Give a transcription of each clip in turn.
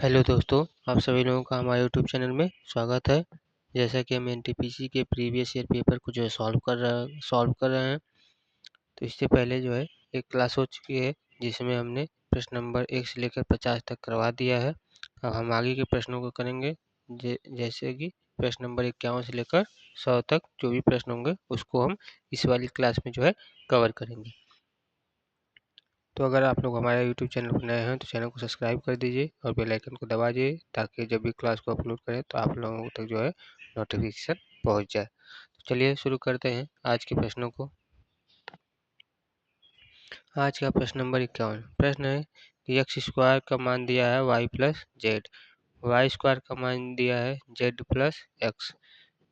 Hello दोस्तों, आप सभी लोगों का हमारे यूट्यूब चैनल में स्वागत है। जैसा कि हम एनटीपीसी के प्रीवियस ईयर पेपर को जो है सॉल्व कर रहे हैं। तो इससे पहले जो है एक क्लास हो चुकी है जिसमें हमने प्रश्न नंबर 1 से लेकर 50 तक करवा दिया है। अब हम आगे के प्रश्नों को करेंगे, जैसे कि प्रश्न नंबर 51 से लेकर 100 तक जो भी प्रश्न होंगे उसको हम इस वाली क्लास में जो है कवर करेंगे। तो अगर आप लोग हमारे YouTube चैनल पर नए हैं तो चैनल को सब्सक्राइब कर दीजिए और बेल आइकन को दबा दीजिए, ताकि जब भी क्लास को अपलोड करें तो आप लोगों तक जो है नोटिफिकेशन पहुंच जाए। तो चलिए शुरू करते हैं आज के प्रश्नों को। आज का प्रश्न नंबर 51 प्रश्न है कि एक्स स्क्वायर का मान दिया है Y plus Z, Y square का मान दिया है Z plus X,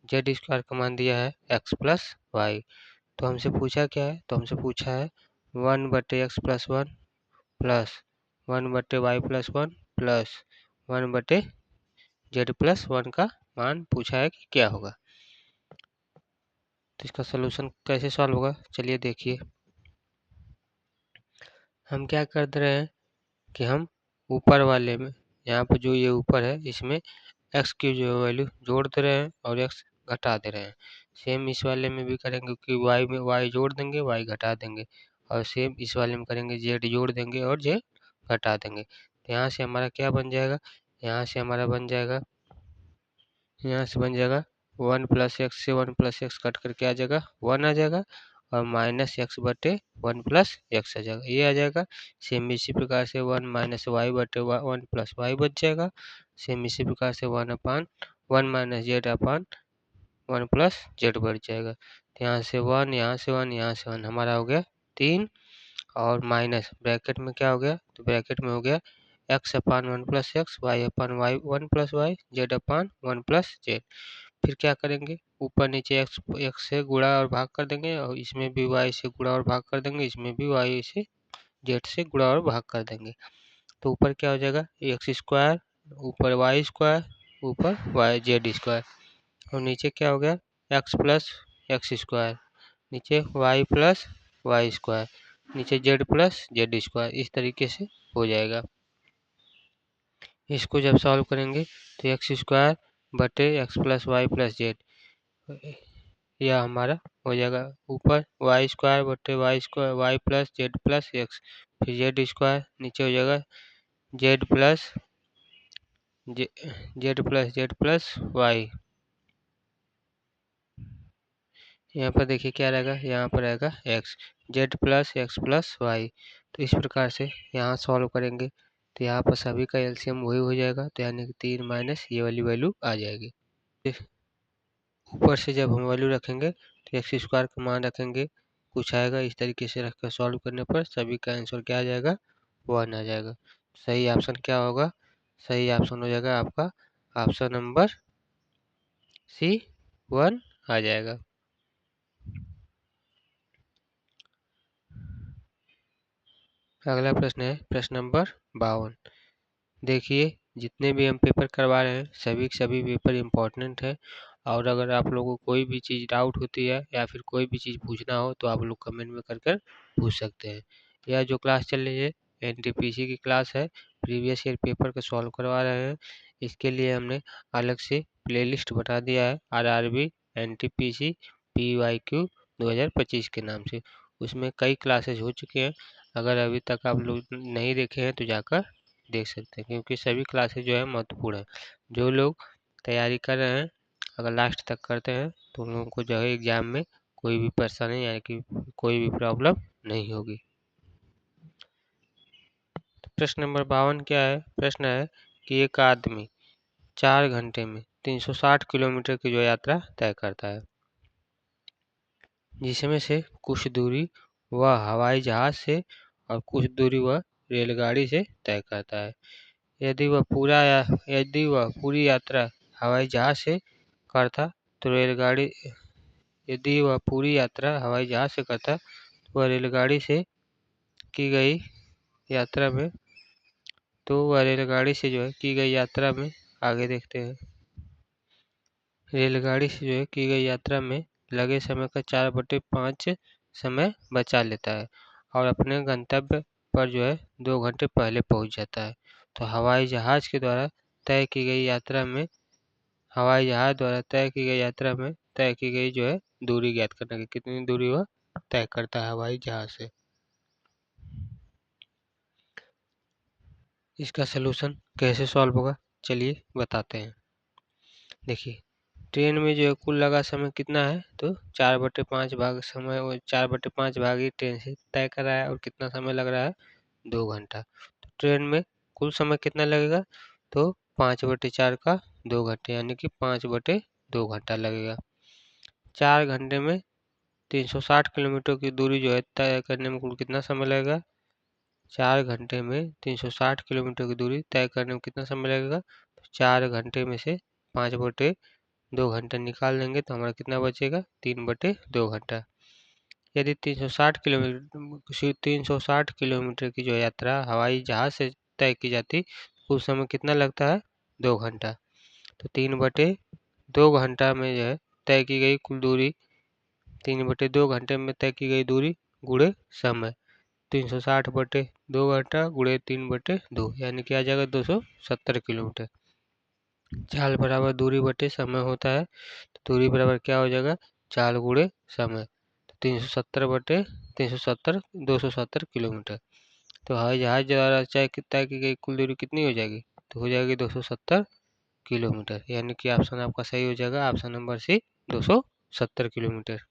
Z square का मान दिया है एक्स प्लस वाई। तो हमसे पूछा क्या है? तो हमसे पूछा है 1/x+1 plus 1/y+1 plus 1/z+1 का मान पूछा है कि क्या होगा। तो इसका सलूशन कैसे सॉल्व होगा, चलिए देखिए। हम क्या कर दे रहे हैं कि हम ऊपर वाले में, यहाँ पर जो ये ऊपर है इसमें x की जो वैल्यू जोड़ दे रहे हैं और x घटा दे रहे हैं। सेम इस वाले में भी करेंगे कि y में y जोड़ देंगे, y घटा देंगे, और सेम इस वाले में करेंगे z जोड़ देंगे और z घटा देंगे। तो यहाँ से हमारा क्या बन जाएगा? यहाँ से हमारा बन जाएगा, यहाँ से बन जाएगा 1+x से 1+x कट करके आ जाएगा 1 आ जाएगा, और -x/1+x आ जाएगा, ये आ जाएगा। सेम इसी प्रकार से 1-y/1+y बच जाएगा। सेम इसी प्रकार से 1/1-z/1+z बच जाएगा। तो यहाँ से 1, यहाँ से 1, यहाँ से 1, हमारा हो गया 3, और माइनस ब्रैकेट में क्या हो गया? तो ब्रैकेट में हो गया x/1+x, y/1+y, z/1+z। फिर क्या करेंगे? ऊपर नीचे x से गुणा और भाग कर देंगे, और इसमें भी y से गुणा और भाग कर देंगे, इसमें भी y से z से गुणा और भाग कर देंगे। तो ऊपर क्या हो जाएगा? एक्स स्क्वायर, ऊपर वाई स्क्वायर, ऊपर वाई जेड स्क्वायर, और नीचे क्या हो गया? एक्स प्लस एक्स स्क्वायर, नीचे वाई प्लस वाई स्क्वायर, नीचे जेड प्लस जेड स्क्वायर, इस तरीके से हो जाएगा। इसको जब सॉल्व करेंगे तो एक्स स्क्वायर बटे X plus Y plus Z, यह हमारा हो जाएगा ऊपर वाई स्क्वायर बटे Y square Y plus Z plus X, फिर जेड स्क्वायर, नीचे हो जाएगा Z plus Z plus Y. यहाँ पर देखिए क्या रहेगा? यहाँ पर रहेगा X, Z plus X plus Y. तो इस प्रकार से यहाँ सॉल्व करेंगे तो यहाँ पर सभी का एलसीएम वही हो जाएगा, तो यानी कि 3 माइनस ये वाली वैल्यू आ जाएगी। ऊपर से जब हम वैल्यू रखेंगे तो एक्स स्क्वायर का मान रखेंगे, कुछ आएगा इस तरीके से रखकर सॉल्व करने पर सभी का आंसर क्या आ जाएगा? 1 आ जाएगा। सही ऑप्शन क्या होगा? सही ऑप्शन हो जाएगा आपका ऑप्शन नंबर सी 1 आ जाएगा। अगला प्रश्न है प्रश्न नंबर 52। देखिए, जितने भी हम पेपर करवा रहे हैं सभी के सभी पेपर इम्पोर्टेंट है, और अगर आप लोगों को कोई भी चीज़ डाउट होती है या फिर कोई भी चीज़ पूछना हो तो आप लोग कमेंट में कर पूछ सकते हैं। यह जो क्लास चल रही है एनटीपीसी की क्लास है, प्रीवियस ईयर पेपर को सॉल्व करवा रहे हैं। इसके लिए हमने अलग से प्लेलिस्ट बना दिया है आरआरबी एनटीपीसी PYQ 2025 के नाम से। उसमें कई क्लासेज हो चुके हैं, अगर अभी तक आप लोग नहीं देखे हैं तो जाकर देख सकते हैं, क्योंकि सभी क्लासेज जो है महत्वपूर्ण है। जो लोग तैयारी कर रहे हैं अगर लास्ट तक करते हैं तो उन लोगों को जो है एग्जाम में कोई भी परेशानी यानी कि कोई भी प्रॉब्लम नहीं होगी। तो प्रश्न नंबर 52 क्या है? प्रश्न है कि एक आदमी 4 घंटे में 360 किलोमीटर की जो यात्रा तय करता है, जिसमें से कुछ दूरी वह हवाई जहाज से और कुछ दूरी वह रेलगाड़ी से तय करता है। यदि वह पूरी यात्रा हवाई जहाज से करता तो रेलगाड़ी यदि वह पूरी यात्रा हवाई जहाज से करता तो वह रेलगाड़ी से की गई यात्रा में की गई यात्रा में आगे देखते हैं। रेलगाड़ी से जो है की गई यात्रा में लगे समय का 4/5 समय बचा लेता है और अपने गंतव्य पर जो है 2 घंटे पहले पहुंच जाता है। तो हवाई जहाज द्वारा तय की गई यात्रा में तय की गई जो है दूरी ज्ञात करना कि कितनी दूरी वह तय करता है हवाई जहाज से। इसका सलूशन कैसे सॉल्व होगा चलिए बताते हैं। देखिए ट्रेन में जो है कुल लगा समय कितना है, तो 4/5 भाग समय 4/5 भाग ही ट्रेन से तय कर रहा है और कितना समय लग रहा है 2 घंटा। तो ट्रेन में कुल समय कितना लगेगा, तो 5/4 का 2 घंटे यानी कि 5/2 घंटा लगेगा। 4 घंटे में 360 किलोमीटर की दूरी जो है तय करने में कुल कितना समय लगेगा। 4 घंटे में 360 किलोमीटर की दूरी तय करने में कितना समय लगेगा, तो 4 घंटे में से 5/2 घंटा निकाल देंगे तो हमारा कितना बचेगा 3/2 घंटा। यदि 360 किलोमीटर की जो यात्रा हवाई जहाज से तय की जाती उस समय कितना लगता है 2 घंटा। तो 3/2 घंटा में जो है तय की गई कुल दूरी 3/2 घंटे में तय की गई दूरी गुणे समय 360/2 घंटा गुणे 3/2 यानी कि आ जाएगा 270 किलोमीटर। चाल बराबर दूरी बटे समय होता है तो दूरी बराबर क्या हो जाएगा चाल गुणे समय। तो 370 270 किलोमीटर। तो हवाई जहाज द्वारा तय की गई कुल दूरी कितनी हो जाएगी, तो हो जाएगी 270 किलोमीटर यानी कि ऑप्शन आपका सही हो जाएगा, ऑप्शन नंबर सी 270 किलोमीटर।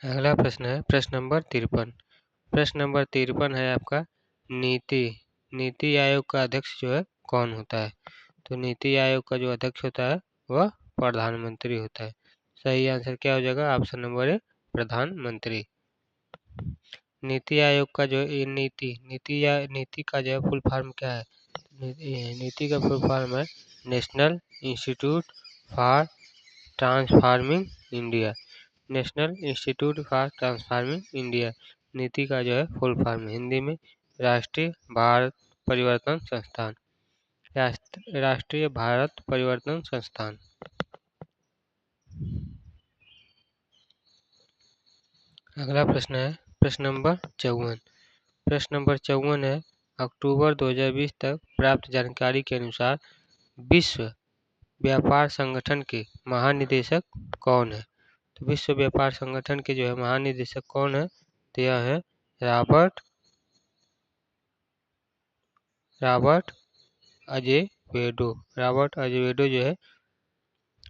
अगला प्रश्न है प्रश्न नंबर 53। प्रश्न नंबर 53 है आपका नीति आयोग का अध्यक्ष जो है कौन होता है। तो नीति आयोग का जो अध्यक्ष होता है वह प्रधानमंत्री होता है। सही आंसर क्या हो जाएगा, ऑप्शन नंबर ए प्रधानमंत्री। नीति आयोग का जो नीति का जो है फुल फॉर्म क्या है, नीति का फुल फॉर्म है national institute for transforming India. National institute for transforming India नीति का जो है फुल फॉर्म हिंदी में राष्ट्रीय भारत परिवर्तन संस्थान। राष्ट्रीय भारत परिवर्तन संस्थान। अगला प्रश्न है प्रश्न नंबर 54। प्रश्न नंबर 54 है अक्टूबर 2020 तक प्राप्त जानकारी के अनुसार विश्व व्यापार संगठन के महानिदेशक कौन है। तो विश्व व्यापार संगठन के जो है महानिदेशक कौन है, तो यह है रॉबर्ट अजेवेडो जो है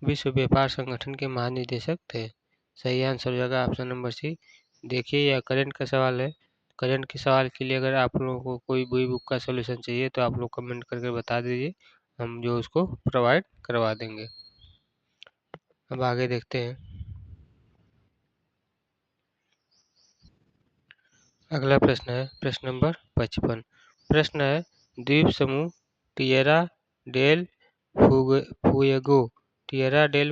विश्व व्यापार संगठन के महानिदेशक थे। सही आंसर हो जाएगा ऑप्शन नंबर सी। देखिए यह करंट का सवाल है। करंट के सवाल के लिए अगर आप लोगों को कोई भी बुक का सॉल्यूशन चाहिए तो आप लोग कमेंट करके बता दीजिए, हम जो उसको प्रोवाइड करवा देंगे। अब आगे देखते हैं। अगला प्रश्न है प्रश्न नंबर 55। प्रश्न है द्वीप समूह टिएरा डेल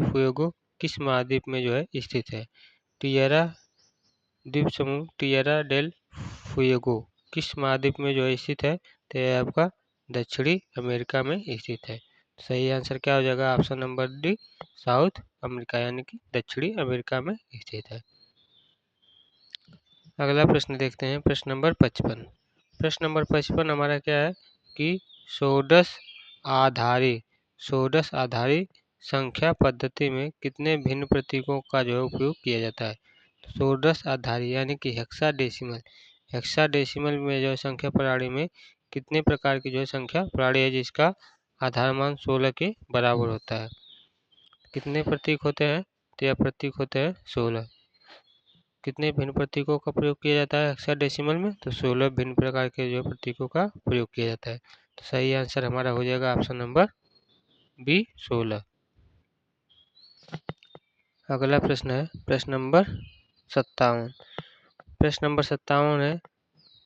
फुएगो किस महाद्वीप में जो है स्थित है। द्वीप समूह टिएरा डेल फुएगो किस महाद्वीप में जो है स्थित है, तो यह आपका दक्षिणी अमेरिका में स्थित है। सही आंसर क्या हो जाएगा, option number D south America यानी कि दक्षिणी अमेरिका में स्थित है। अगला प्रश्न देखते हैं प्रश्न नंबर 55। प्रश्न नंबर 55 हमारा क्या है कि षोडश आधारी संख्या पद्धति में कितने भिन्न प्रतीकों का जो है उपयोग किया जाता है। षोडश आधारी यानी कि हेक्साडेसिमल में जो संख्या प्रणाली में कितने प्रकार की जो है संख्या प्रणाली है जिसका आधार मान 16 के बराबर होता है। कितने प्रतीक होते हैं, तो यह प्रतीक होते हैं 16। कितने भिन्न प्रतीकों का प्रयोग किया जाता है हेक्साडेसिमल में, तो 16 भिन्न प्रकार के जो प्रतीकों का प्रयोग किया जाता है। तो सही आंसर हमारा हो जाएगा ऑप्शन नंबर बी 16। अगला प्रश्न है प्रश्न नंबर 57। प्रश्न नंबर 57 है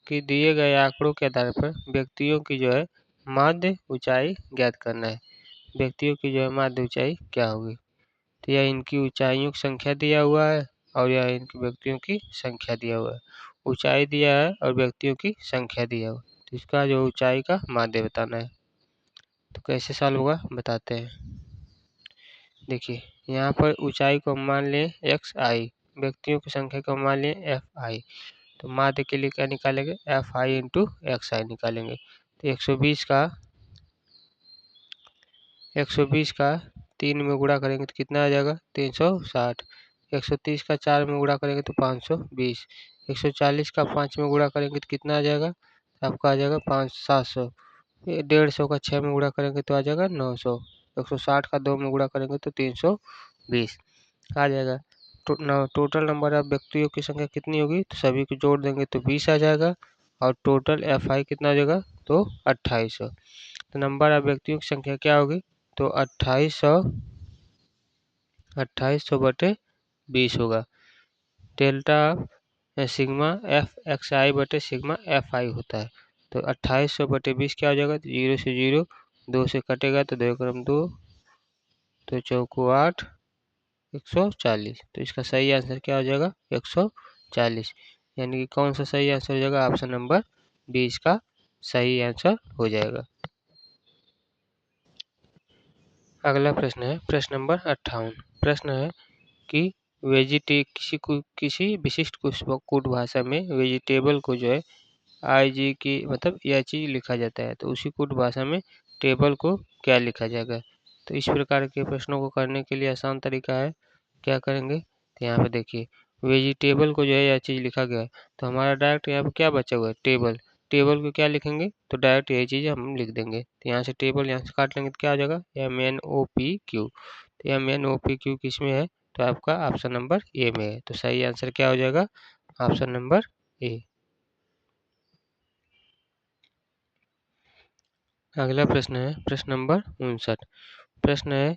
कि दिए गए आंकड़ों के आधार पर व्यक्तियों की जो है माध्य ऊंचाई ज्ञात करना है। व्यक्तियों की जो है माध्य ऊंचाई क्या होगी, तो यह इनकी ऊंचाइयों की संख्या दिया हुआ है और यह इनके व्यक्तियों की संख्या दिया हुआ है। ऊंचाई दिया है और व्यक्तियों की संख्या दिया हुआ है, तो इसका जो ऊंचाई का माध्य बताना है। तो कैसे सॉल्व होगा बताते हैं। देखिए यहाँ पर ऊंचाई को मान लें XI, व्यक्तियों की संख्या को मान लें FI। तो माध्य के लिए क्या निकालेंगे, एफ आई इंटू एक्स आई निकालेंगे। तो 120 का 3 में गुणा करेंगे तो कितना आ जाएगा 360। 130 का 4 में गुणा करेंगे तो 520। 140 का 5 में गुणा करेंगे तो कितना आ जाएगा, तो आपका आ जाएगा 700। 150 का 6 में गुणा करेंगे तो आ जाएगा 900। 160 का 2 में गुणा करेंगे तो 320 आ जाएगा। टोटल नंबर ऑफ व्यक्तियों की संख्या कितनी होगी, तो सभी को जोड़ देंगे तो 20 आ जाएगा। और टोटल एफ आई कितना आ जाएगा, तो 2800। तो नंबर ऑफ व्यक्तियों की संख्या क्या होगी, तो 2800 बटे 20 होगा। डेल्टा सिग्मा एफ एक्स आई बटे सिग्मा एफ आई होता है। तो 2800 बटे 20 क्या हो जाएगा, तो 0 से 0 2 से कटेगा तो 2 क्रम 2, तो चौको 8, 140। तो इसका सही आंसर क्या हो जाएगा, 140। यानी कि कौन सा सही आंसर हो जाएगा, ऑप्शन नंबर 20 का सही आंसर हो जाएगा। अगला प्रश्न है प्रश्न नंबर 58। प्रश्न है कि किसी विशिष्ट कूट भाषा में वेजिटेबल को जो है आई जी की मतलब यह चीज लिखा जाता है, तो उसी कूट भाषा में टेबल को क्या लिखा जाएगा। तो इस प्रकार के प्रश्नों को करने के लिए आसान तरीका है, क्या करेंगे, तो यहाँ पे देखिए वेजिटेबल को जो है यह चीज लिखा गया है, तो हमारा डायरेक्ट यहाँ पे क्या बचा हुआ है, टेबल। टेबल को क्या लिखेंगे, तो डायरेक्ट यही चीज हम लिख देंगे। तो यहाँ से टेबल यहाँ से काट लेंगे तो क्या हो जाएगा, MNOPQ। तो MNOPQ किस में है, तो आपका ऑप्शन नंबर ए में है। तो सही आंसर क्या हो जाएगा, ऑप्शन नंबर ए। अगला प्रश्न है प्रश्न नंबर 59। प्रश्न है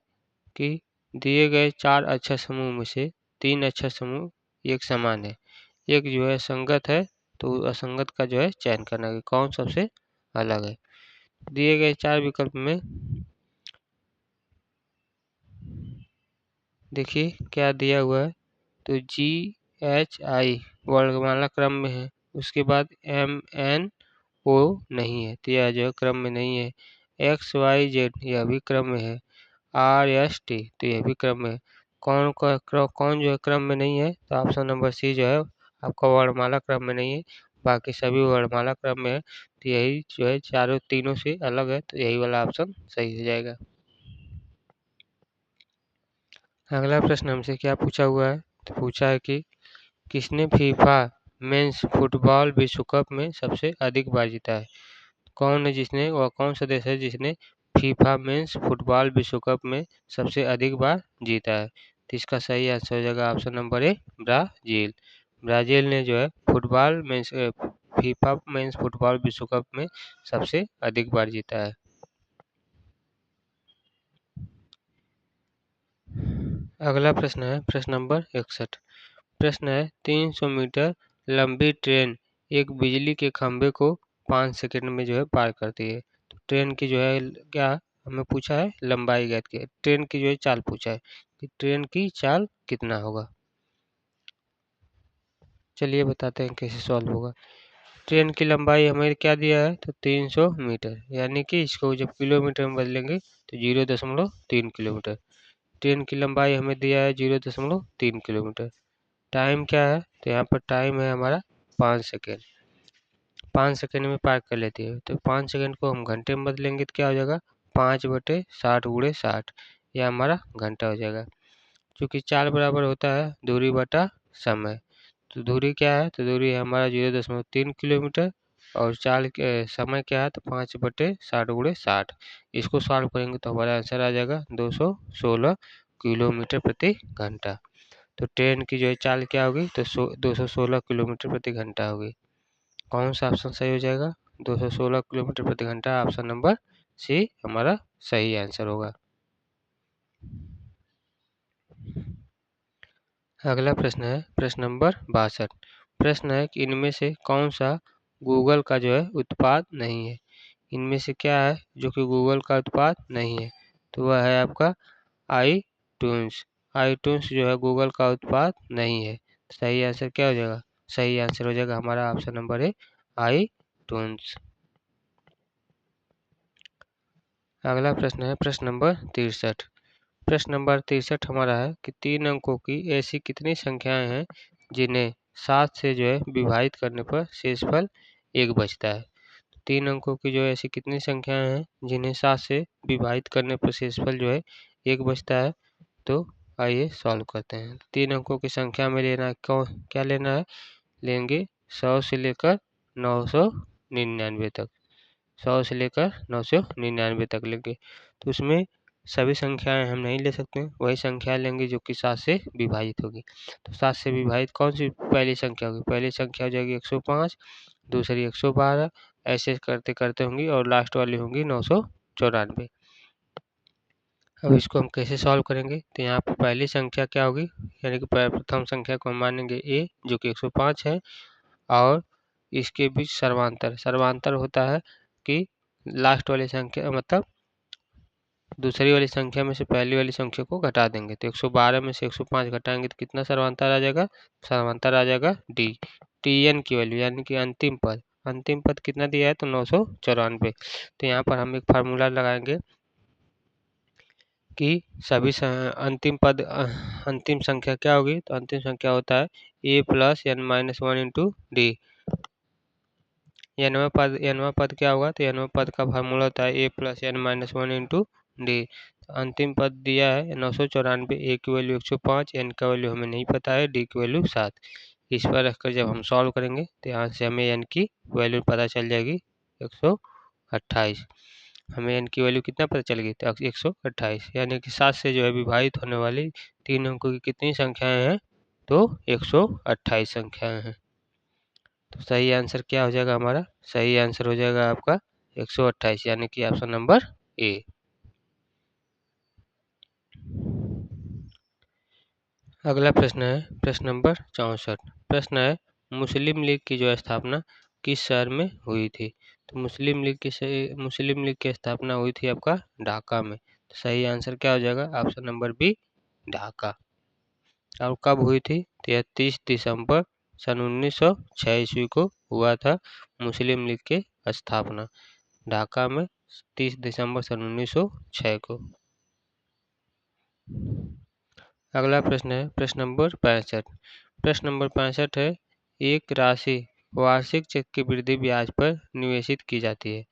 कि दिए गए 4 अक्षर समूह में से 3 अक्षर समूह एक समान है, एक जो है संगत है, तो असंगत का जो है चयन करना है, कौन सबसे अलग है। दिए गए 4 विकल्प में देखिए क्या दिया हुआ है, तो GHI वर्णमाला क्रम में है, उसके बाद MNO नहीं है, तो यह जो है क्रम में नहीं है। XYZ यह भी क्रम में है। RST तो यह भी क्रम में है। कौन जो है क्रम में नहीं है, तो ऑप्शन नंबर सी जो है आपका वर्णमाला क्रम में नहीं है, बाकी सभी वर्णमाला क्रम में है। तो यही जो है चारों तीनों से अलग है, तो यही वाला ऑप्शन सही हो जाएगा। अगला प्रश्न हमसे क्या पूछा हुआ है, तो पूछा है कि किसने फीफा मेंस फुटबॉल विश्व कप में सबसे अधिक बार जीता है। कौन है जिसने, वह कौन सा देश है जिसने फीफा मेंस फुटबॉल विश्व कप में सबसे अधिक बार जीता है। तो इसका सही आंसर हो जाएगा option number A, Brazil. Brazil ने जो है फीफा मेंस फुटबॉल विश्व कप में सबसे अधिक बार जीता है। अगला प्रश्न है प्रश्न नंबर 61। प्रश्न है 300 मीटर लंबी ट्रेन एक बिजली के खंभे को 5 सेकंड में जो है पार करती है। तो ट्रेन की जो है क्या हमें पूछा है, लंबाई ज्ञात की, ट्रेन की जो है चाल पूछा है कि ट्रेन की चाल कितना होगा। चलिए बताते हैं कैसे सॉल्व होगा। ट्रेन की लंबाई हमें क्या दिया है, तो 300 मीटर, यानी कि इसको जब किलोमीटर में बदलेंगे तो 0.3 किलोमीटर। ट्रेन की लंबाई हमें दिया है 0.3 किलोमीटर। टाइम क्या है, तो यहाँ पर टाइम है हमारा 5 सेकेंड। 5 सेकेंड में पार कर लेती है, तो 5 सेकेंड को हम घंटे में बदलेंगे तो क्या हो जाएगा, 5/60 गुणे 60, यह हमारा घंटा हो जाएगा। क्योंकि चाल बराबर होता है दूरी बटा समय, तो दूरी क्या है, तो दूरी है हमारा 0.3 किलोमीटर, और चाल के समय क्या है, तो 5/60 गुणे 60। इसको सॉल्व करेंगे तो हमारा आंसर आ जाएगा 216 किलोमीटर प्रति घंटा। तो ट्रेन की जो है चाल क्या होगी, तो 216 किलोमीटर प्रति घंटा होगी। कौन सा ऑप्शन सही हो जाएगा, 216 किलोमीटर प्रति घंटा, ऑप्शन नंबर सी हमारा सही आंसर होगा। अगला प्रश्न है प्रश्न नंबर 62। प्रश्न है कि इनमें से कौन सा गूगल का जो है उत्पाद नहीं है। इनमें से क्या है जो कि गूगल का उत्पाद नहीं है, तो वह है आपका iTunes। iTunes जो है गूगल का उत्पाद नहीं है। सही आंसर क्या हो जाएगा, सही आंसर हो जाएगा हमारा ऑप्शन नंबर है iTunes। अगला प्रश्न है प्रश्न नंबर 63। प्रश्न नंबर 63 हमारा है कि 3 अंकों की ऐसी कितनी संख्याएं हैं जिन्हें 7 से जो है विभाजित करने पर शेषफल 1 बचता है। 3 अंकों की जो है ऐसी कितनी संख्याएं हैं जिन्हें 7 से विभाजित करने पर शेषफल जो है 1 बचता है? तो आइए सॉल्व करते हैं। 3 अंकों की संख्या में लेना है क्या लेना है? लेंगे 100 से लेकर 999 तक। 100 से लेकर 999 तक लेंगे। तो उसमें सभी संख्याएं हम नहीं ले सकते, वही संख्या लेंगे जो कि 7 से विभाजित होगी। तो 7 से विभाजित कौन सी पहली संख्या होगी? पहली संख्या हो जाएगी 105, दूसरी 112, ऐसे करते करते होंगी और लास्ट वाली होंगी 994। अब इसको हम कैसे सॉल्व करेंगे? तो यहाँ पर पहली संख्या क्या होगी, यानी कि प्रथम संख्या को हम मानेंगे a जो कि 105 है, और इसके बीच सर्वांतर होता है कि लास्ट वाली संख्या मतलब दूसरी वाली संख्या में से पहली वाली संख्या को घटा देंगे। तो 112 में से 105 घटाएंगे तो कितना सर्वांतर आ जाएगा? सर्वांतर आ जाएगा d। tn की वैल्यू यानी कि अंतिम पद कितना दिया है? तो 994। तो यहाँ पर हम एक फार्मूला लगाएंगे कि सभी अंतिम संख्या क्या होगी? तो अंतिम संख्या होता है a plus n-1 into d. nवां पद क्या होगा? तो nवां पद का फार्मूला होता है a plus n-1 into D. अंतिम पद दिया है 994, a की वैल्यू 105, n का वैल्यू हमें नहीं पता है, d की वैल्यू 7। इस पर रखकर जब हम सॉल्व करेंगे तो यहाँ से हमें n की वैल्यू पता चल जाएगी 128। हमें n की वैल्यू कितना पता चल गई? तो 128, यानी कि 7 से जो है विभाजित होने वाली 3 अंकों की कितनी संख्याएं हैं? तो 128 संख्याएं हैं। तो सही आंसर क्या हो जाएगा हमारा? सही आंसर हो जाएगा आपका 128, यानी कि ऑप्शन नंबर ए। अगला प्रश्न है प्रश्न नंबर 64। प्रश्न है मुस्लिम लीग की जो स्थापना किस शहर में हुई थी? तो मुस्लिम लीग की स्थापना हुई थी आपका ढाका में। तो सही आंसर क्या हो जाएगा? Option number B, Dhaka. और कब हुई थी? तो यह 30 दिसंबर सन 1906 ईस्वी को हुआ था मुस्लिम लीग के स्थापना ढाका में 30 दिसंबर सन 1906 को। अगला प्रश्न है प्रश्न नंबर 65। प्रश्न नंबर 65 है एक राशि वार्षिक चक्रवृद्धि ब्याज पर निवेशित की जाती है।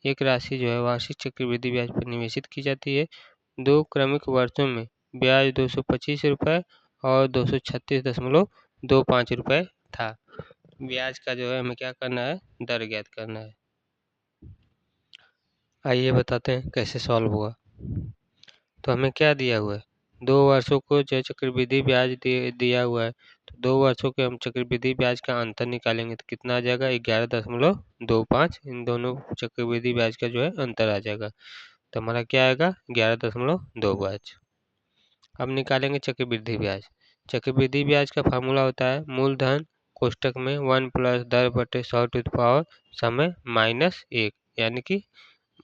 एक राशि जो है वार्षिक चक्रवृद्धि ब्याज पर निवेशित की जाती है। 2 क्रमिक वर्षों में ब्याज 225 रुपये और 236.25 रुपये था। ब्याज का जो है हमें क्या करना है? दर ज्ञात करना है। आइए बताते हैं कैसे सॉल्व हुआ। तो हमें क्या दिया हुआ है? 2 वर्षों को जो चक्रवृद्धि ब्याज दिया हुआ है, तो 2 वर्षों के हम चक्रवृद्धि ब्याज का अंतर निकालेंगे तो कितना आ जाएगा? 11.25। इन दोनों चक्रवृद्धि ब्याज का जो है अंतर आ जाएगा, तो हमारा क्या आएगा? 11.25। अब निकालेंगे चक्रवृद्धि ब्याज। चक्रवृद्धि ब्याज का फार्मूला होता है मूलधन कोष्टक में 1 प्लस दर बटे 100 टू द पावर समय -1, यानी कि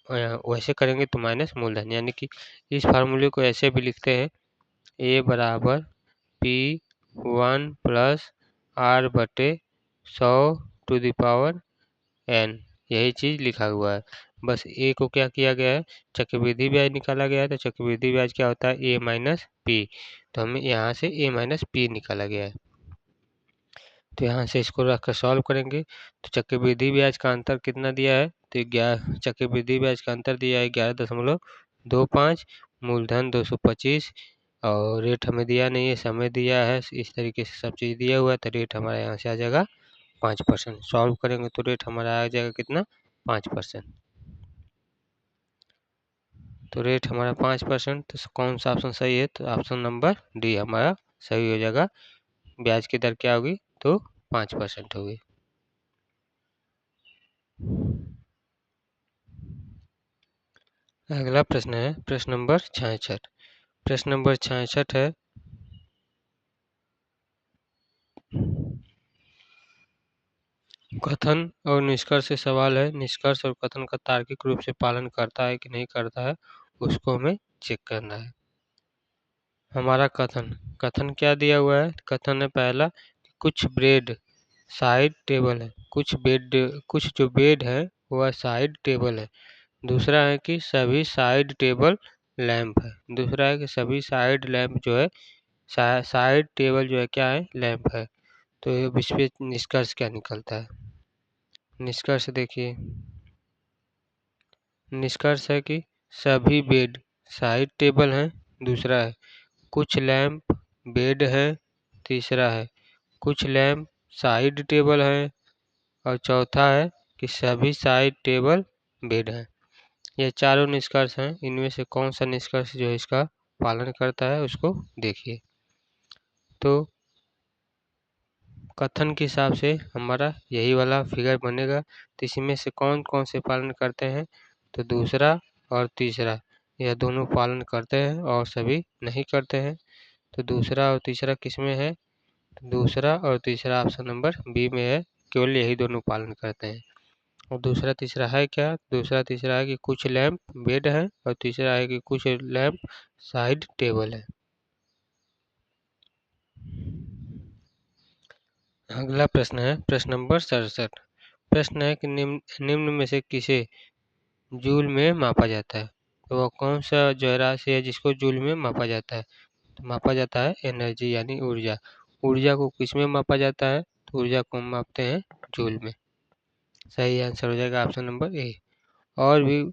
वैसे करेंगे तो माइनस मूलधन, यानी कि इस फार्मूले को ऐसे भी लिखते हैं a बराबर P1 प्लस R बटे 100 टू द पावर n। यही चीज़ लिखा हुआ है। बस a को क्या किया गया है? चक्रवृद्धि ब्याज निकाला गया है। तो चक्रवृद्धि ब्याज क्या होता है? a minus P. तो हमें यहाँ से a माइनस पी निकाला गया है। तो यहाँ से इसको रखकर सॉल्व करेंगे तो चक्रवृद्धि ब्याज का अंतर कितना दिया है? तो चक्रवृद्धि ब्याज का अंतर दिया है 11.25, मूलधन 225 और रेट हमें दिया नहीं है, समय दिया है। इस तरीके से सब चीज़ दिया हुआ है, तो रेट हमारा यहाँ से आ जाएगा 5%। सॉल्व करेंगे तो रेट हमारा आ जाएगा कितना? 5%। तो रेट हमारा 5%। तो कौन सा ऑप्शन सही है? तो ऑप्शन नंबर डी हमारा सही हो जाएगा। ब्याज की दर क्या होगी? तो 5% होगी। अगला प्रश्न है प्रश्न नंबर 66। प्रश्न नंबर 66 है कथन और निष्कर्ष से सवाल है। निष्कर्ष और कथन का तार्किक रूप से पालन करता है कि नहीं करता है, उसको हमें चेक करना है। हमारा कथन क्या दिया हुआ है? कथन है पहला, कुछ ब्रेड साइड टेबल है, कुछ जो बेड है वह साइड टेबल है। दूसरा है कि सभी साइड टेबल लैंप है। दूसरा है कि सभी साइड लैंप जो है साइड टेबल जो है क्या है? लैंप है। तो इस पे निष्कर्ष क्या निकलता है? निष्कर्ष देखिए, निष्कर्ष है कि सभी बेड साइड टेबल हैं, दूसरा है कुछ लैंप बेड है, तीसरा है कुछ लैंप साइड टेबल है, और चौथा है कि सभी साइड टेबल बेड हैं। ये चारों निष्कर्ष हैं, इनमें से कौन सा निष्कर्ष जो है इसका पालन करता है उसको देखिए। तो कथन के हिसाब से हमारा यही वाला फिगर बनेगा। तो इसमें से कौन कौन से पालन करते हैं? तो दूसरा और तीसरा, यह दोनों पालन करते हैं और सभी नहीं करते हैं। तो दूसरा और तीसरा किस में है? तो दूसरा और तीसरा ऑप्शन नंबर बी में है, केवल यही दोनों पालन करते हैं। और दूसरा तीसरा है क्या? दूसरा तीसरा है कि कुछ लैंप बेड है, और तीसरा है कि कुछ लैंप साइड टेबल है। अगला प्रश्न है प्रश्न नंबर 67। प्रश्न है कि निम्न में से किसे जूल में मापा जाता है? तो वह कौन सा जो राशि है जिसको जूल में मापा जाता है? तो मापा जाता है एनर्जी यानी ऊर्जा। ऊर्जा को किस में मापा जाता है? तो ऊर्जा को मापते हैं जूल में। सही आंसर हो जाएगा ऑप्शन नंबर ए। और भी